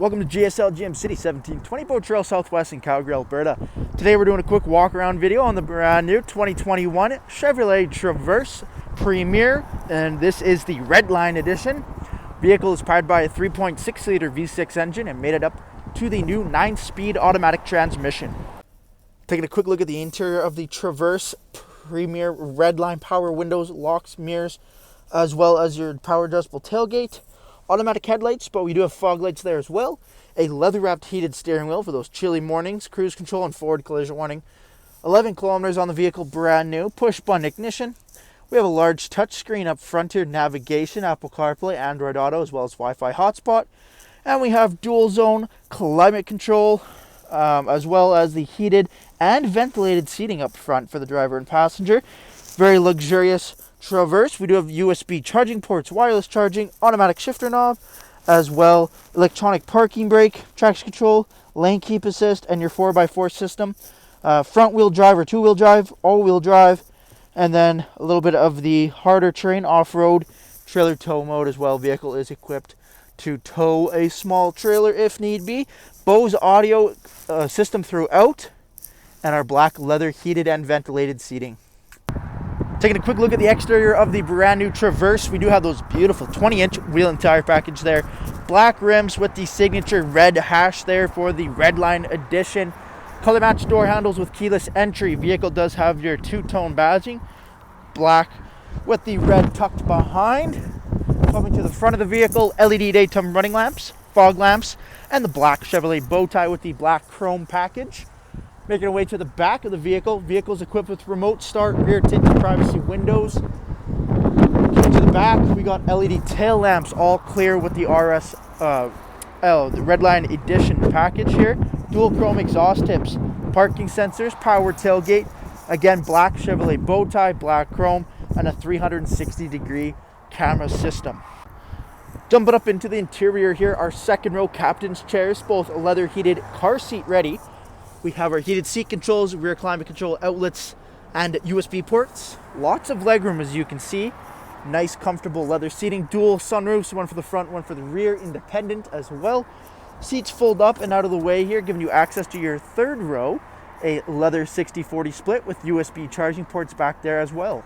Welcome to GSL GM City, 1720 Boat Trail Southwest in Calgary, Alberta. Today we're doing a quick walk around video on the brand new 2021 Chevrolet Traverse Premier, and this is the Red Line edition. Vehicle is powered by a 3.6 liter V6 engine and made it up to the new 9-speed automatic transmission. Taking a quick look at the interior of the Traverse Premier Red Line, power windows, locks, mirrors, as well as your power adjustable tailgate. Automatic headlights, but we do have fog lights there as well. A leather-wrapped heated steering wheel for those chilly mornings. Cruise control and forward collision warning. 11 kilometers on the vehicle, brand new. Push-button ignition. We have a large touchscreen up front here. Navigation, Apple CarPlay, Android Auto, as well as Wi-Fi hotspot. And we have dual-zone climate control, as well as the heated and ventilated seating up front for the driver and passenger. Very luxurious Traverse. We do have USB charging ports, wireless charging, automatic shifter knob, as well electronic parking brake, traction control, lane keep assist, and your 4x4 system. Front wheel drive or two-wheel drive, all-wheel drive, and then a little bit of the harder terrain off-road trailer tow mode as well. Vehicle is equipped to tow a small trailer if need be. Bose audio system throughout, and our black leather heated and ventilated seating. Taking a quick look at the exterior of the brand new Traverse, we do have those beautiful 20-inch wheel and tire package there. Black rims with the signature red hash there for the Red Line edition. Color match door handles with keyless entry. Vehicle does have your two-tone badging. Black with the red tucked behind. Coming to the front of the vehicle, LED daytime running lamps, fog lamps, and the black Chevrolet bow tie with the black chrome package. Making our way to the back of the vehicle. Vehicle is equipped with remote start, rear tinted privacy windows. Coming to the back, we got LED tail lamps, all clear with the the Red Line edition package here. Dual chrome exhaust tips, parking sensors, power tailgate. Again, black Chevrolet bow tie, black chrome, and a 360-degree camera system. Jumping up into the interior here, our second row captain's chairs, both leather heated, car seat ready. We have our heated seat controls, rear climate control outlets, and USB ports. Lots of legroom, as you can see. Nice, comfortable leather seating. Dual sunroofs, one for the front, one for the rear, independent as well. Seats fold up and out of the way here, giving you access to your third row. A leather 60/40 split with USB charging ports back there as well.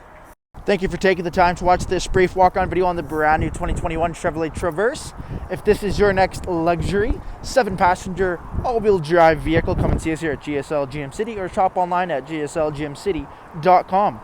Thank you for taking the time to watch this brief walk-on video on the brand new 2021 Chevrolet Traverse. If this is your next luxury 7-passenger all-wheel drive vehicle, come and see us here at GSL GM City or shop online at gslgmcity.com.